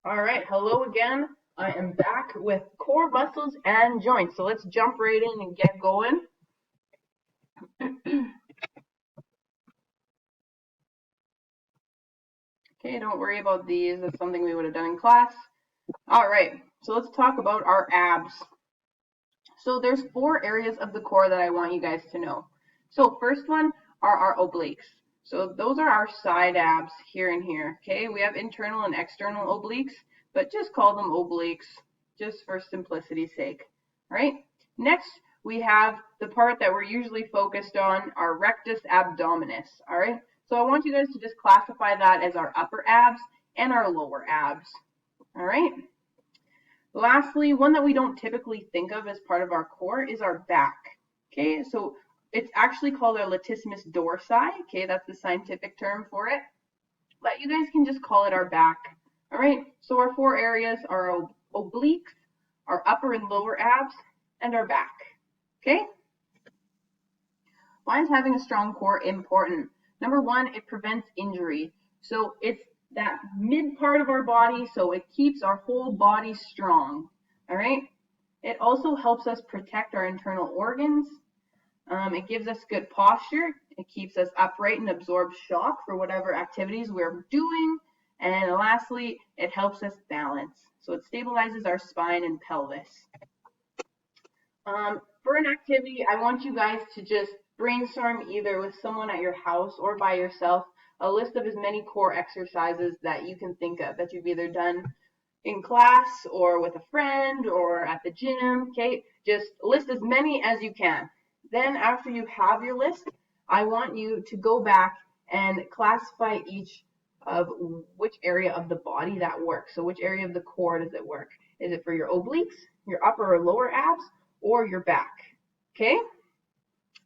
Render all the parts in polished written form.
All right, hello again. I am back with core muscles and joints. So let's jump right in and get going. Okay, don't worry about these. That's something we would have done in class. All right, so let's talk about our abs. So there's 4 areas of the core that I want you guys to know. So first one are our obliques. So those are our side abs here and here. Okay, we have internal and external obliques, but just call them obliques just for simplicity's sake. All right. Next, we have the part that we're usually focused on, our rectus abdominis. All right. So I want you guys to just classify that as our upper abs and our lower abs. All right. Lastly, one that we don't typically think of as part of our core is our back. Okay, so it's actually called our latissimus dorsi. Okay, that's the scientific term for it. But you guys can just call it our back. All right, so our 4 areas are our obliques, our upper and lower abs, and our back. Okay? Why is having a strong core important? Number one, it prevents injury. So it's that mid part of our body, so it keeps our whole body strong. All right? It also helps us protect our internal organs. It gives us good posture. It keeps us upright and absorbs shock for whatever activities we're doing. And lastly, it helps us balance. So it stabilizes our spine and pelvis. For an activity, I want you guys to just brainstorm either with someone at your house or by yourself a list of as many core exercises that you can think of that you've either done in class or with a friend or at the gym. Okay, just list as many as you can. Then after you have your list, I want you to go back and classify each of which area of the body that works. So which area of the core does it work? Is it for your obliques, your upper or lower abs, or your back? Okay?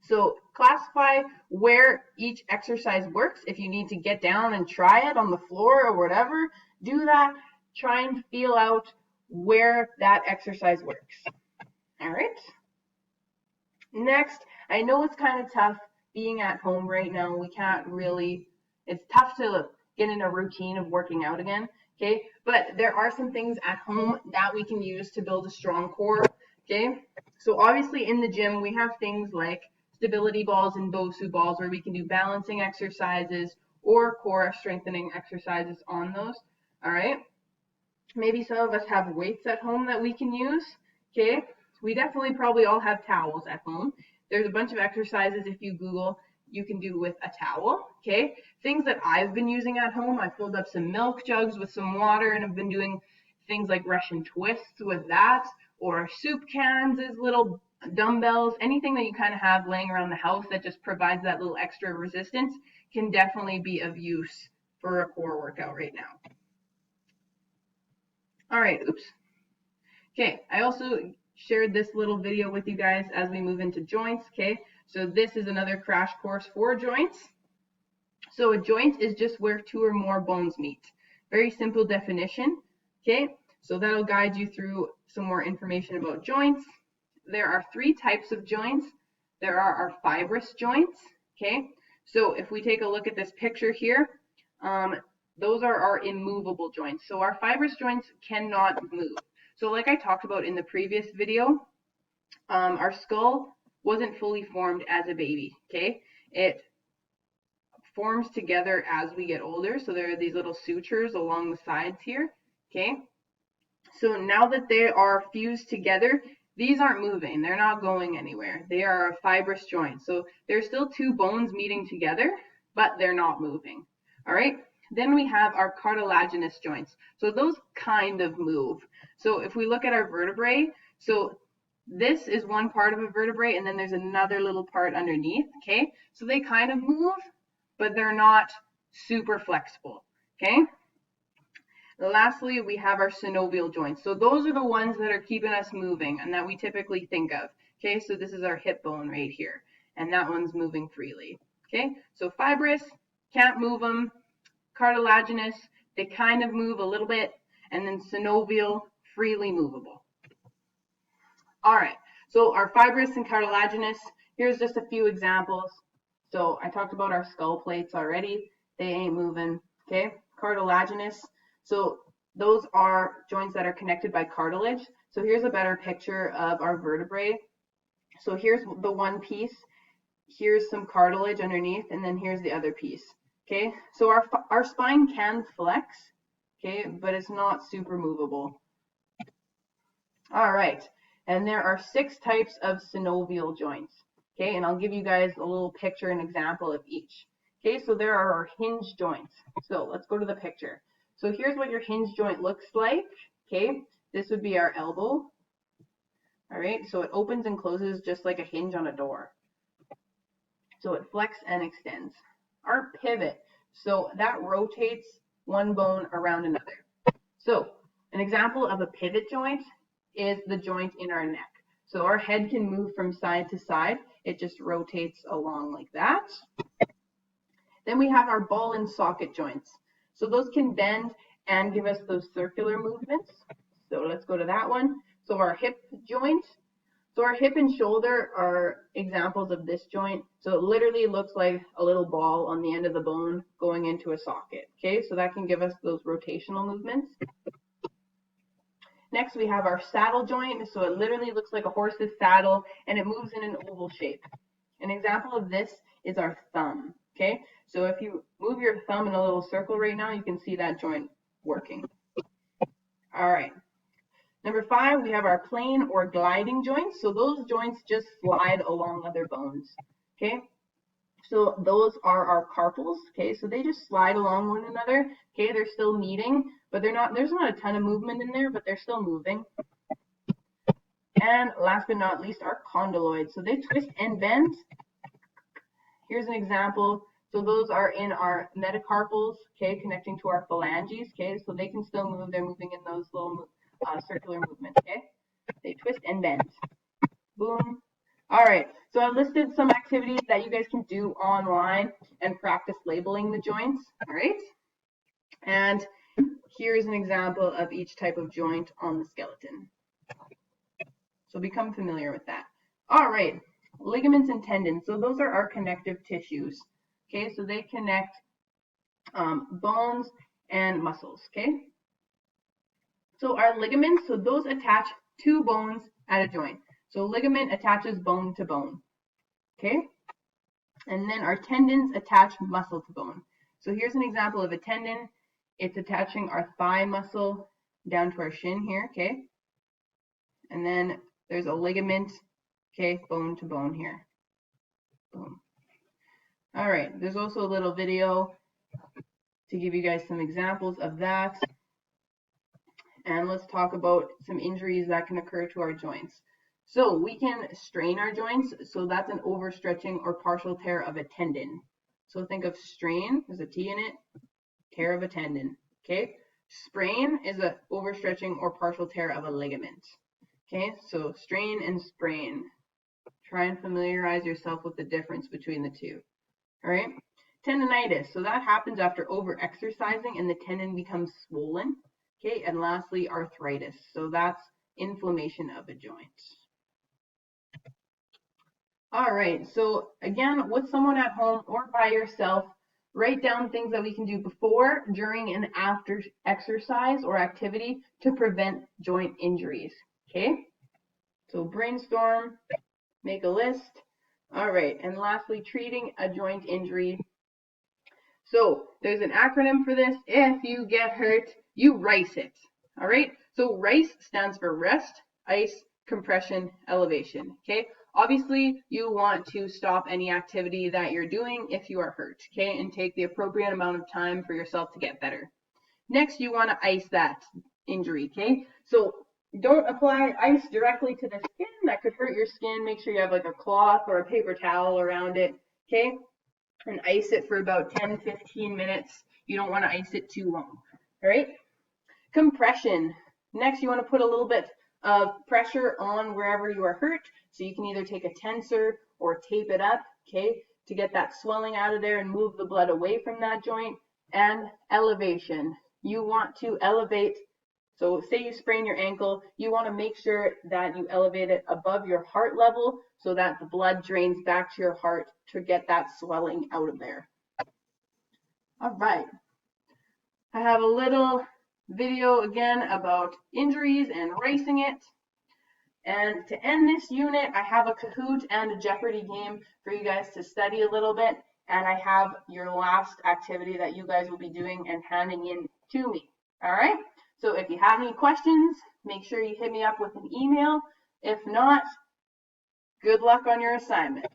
So classify where each exercise works. If you need to get down and try it on the floor or whatever, do that. Try and feel out where that exercise works. All right. Next, I know it's kind of tough being at home right now. We can't really, it's tough to get in a routine of working out again. Okay. But there are some things at home that we can use to build a strong core. Okay. So obviously in the gym, we have things like stability balls and Bosu balls where we can do balancing exercises or core strengthening exercises on those. All right. Maybe some of us have weights at home that we can use. Okay. We definitely probably all have towels at home. There's a bunch of exercises if you Google you can do with a towel. Okay. Things that I've been using at home, I filled up some milk jugs with some water and I've been doing things like Russian twists with that, or soup cans as little dumbbells. Anything that you kind of have laying around the house that just provides that little extra resistance can definitely be of use for a core workout right now. All right, oops. Okay, I also shared this little video with you guys as we move into joints. Okay, so this is another crash course for joints. So a joint is just where 2 or more bones meet. Very simple definition. Okay, so that'll guide you through some more information about joints. There are 3 types of joints. There are our fibrous joints. Okay, so if we take a look at this picture here, those are our immovable joints. So our fibrous joints cannot move. So like I talked about in the previous video, our skull wasn't fully formed as a baby, okay? It forms together as we get older. So there are these little sutures along the sides here, okay? So now that they are fused together, these aren't moving. They're not going anywhere. They are a fibrous joint. So there's still 2 bones meeting together, but they're not moving, all right? Then we have our cartilaginous joints. So those kind of move. So if we look at our vertebrae, so this is one part of a vertebrae and then there's another little part underneath, okay? So they kind of move, but they're not super flexible, okay? Lastly, we have our synovial joints. So those are the ones that are keeping us moving and that we typically think of, okay? So this is our hip bone right here, and that one's moving freely, okay? So fibrous, can't move them. Cartilaginous, they kind of move a little bit, and then synovial, freely movable. All right, so our fibrous and cartilaginous, here's just a few examples. So I talked about our skull plates already. They ain't moving, okay? Cartilaginous, so those are joints that are connected by cartilage. So here's a better picture of our vertebrae. So here's the one piece, here's some cartilage underneath, and then here's the other piece. Okay, so our spine can flex, okay, but it's not super movable. All right, and there are 6 types of synovial joints. Okay, and I'll give you guys a little picture and example of each. Okay, so there are our hinge joints. So let's go to the picture. So here's what your hinge joint looks like. Okay, this would be our elbow. All right, so it opens and closes just like a hinge on a door. So it flexes and extends. Our pivot, so that rotates one bone around another. So an example of a pivot joint is the joint in our neck. So our head can move from side to side. It just rotates along like that. Then we have our ball and socket joints. So those can bend and give us those circular movements. So let's go to that one. So our hip joint. So our hip and shoulder are examples of this joint. So it literally looks like a little ball on the end of the bone going into a socket. Okay, so that can give us those rotational movements. Next, we have our saddle joint. So it literally looks like a horse's saddle, and it moves in an oval shape. An example of this is our thumb. Okay, so if you move your thumb in a little circle right now, you can see that joint working. All right. Number 5, we have our plane or gliding joints. So those joints just slide along other bones. Okay, so those are our carpals. Okay, so they just slide along one another. Okay, they're still meeting, but there's not a ton of movement in there, but they're still moving. And last but not least, our condyloids. So they twist and bend. Here's an example. So those are in our metacarpals, okay, connecting to our phalanges, okay, so they can still move. They're moving in those little circular movements, okay. They twist and bend. Boom. All right, so I listed some activities that you guys can do online and practice labeling the joints, all right. And here's an example of each type of joint on the skeleton. So become familiar with that. All right, ligaments and tendons. So those are our connective tissues. Okay, so they connect bones and muscles. Okay, so our ligaments, so those attach 2 bones at a joint. So ligament attaches bone to bone. Okay, and then our tendons attach muscle to bone. So here's an example of a tendon. It's attaching our thigh muscle down to our shin here. Okay, and then there's a ligament. Okay, bone to bone here. Boom. All right, there's also a little video to give you guys some examples of that. And let's talk about some injuries that can occur to our joints. So we can strain our joints. So that's an overstretching or partial tear of a tendon. So think of strain, there's a T in it, tear of a tendon. Okay, sprain is an overstretching or partial tear of a ligament. Okay, so strain and sprain. Try and familiarize yourself with the difference between the two. All right, tendonitis. So that happens after over-exercising and the tendon becomes swollen. Okay, and lastly, arthritis. So that's inflammation of a joint. All right, so again, with someone at home or by yourself, write down things that we can do before, during, and after exercise or activity to prevent joint injuries. Okay, so brainstorm, make a list. All right, and lastly, treating a joint injury. So there's an acronym for this. If you get hurt, you RICE it. All right, so RICE stands for rest, ice, compression, elevation. Okay, obviously you want to stop any activity that you're doing if you are hurt, okay, and take the appropriate amount of time for yourself to get better. Next, you want to ice that injury, okay, so don't apply ice directly to the skin. That could hurt your skin. Make sure you have like a cloth or a paper towel around it, okay? And ice it for about 10-15 minutes. You don't want to ice it too long, all right? Compression. Next, you want to put a little bit of pressure on wherever you are hurt. So you can either take a tensor or tape it up, okay, to get that swelling out of there and move the blood away from that joint. And elevation. You want to elevate. So say you sprain your ankle, you want to make sure that you elevate it above your heart level so that the blood drains back to your heart to get that swelling out of there. All right. I have a little video again about injuries and racing it. And to end this unit, I have a Kahoot and a Jeopardy game for you guys to study a little bit. And I have your last activity that you guys will be doing and handing in to me. All right? So if you have any questions, make sure you hit me up with an email. If not, good luck on your assignment.